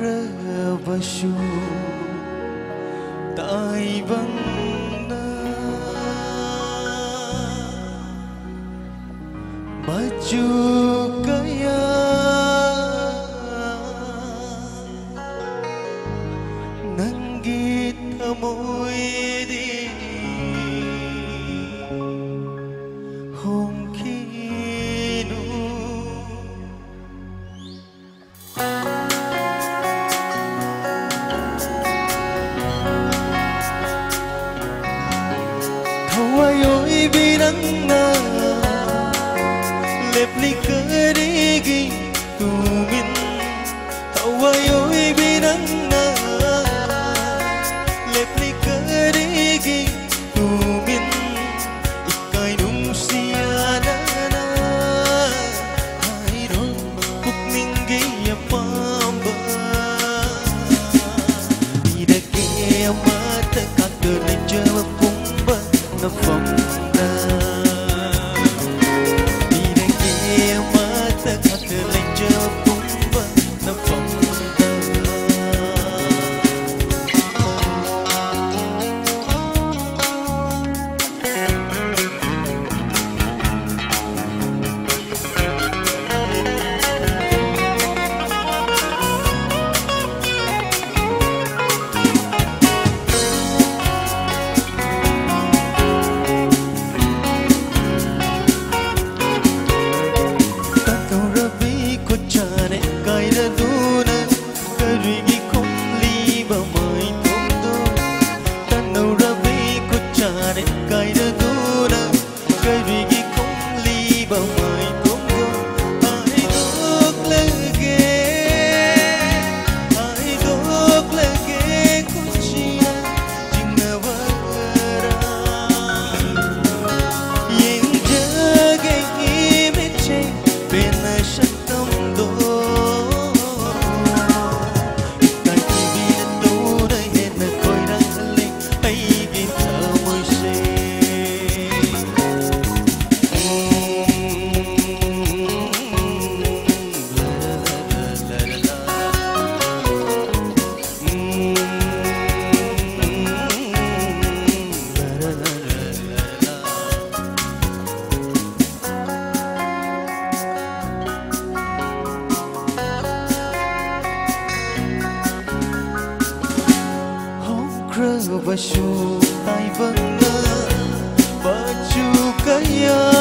Bashu tai vang na baju kaya nanggit amoy di hong kinu Ôi vì nắng na lệp ly cỡ đi ghi tù min ôi vì nắng na lệp ly cỡ đi ghi tù min ikai nung sia na na hai ro kuk ningi ya pamba ida ke mata kata jawab kumba na phong Bashu tai vang na baju kaya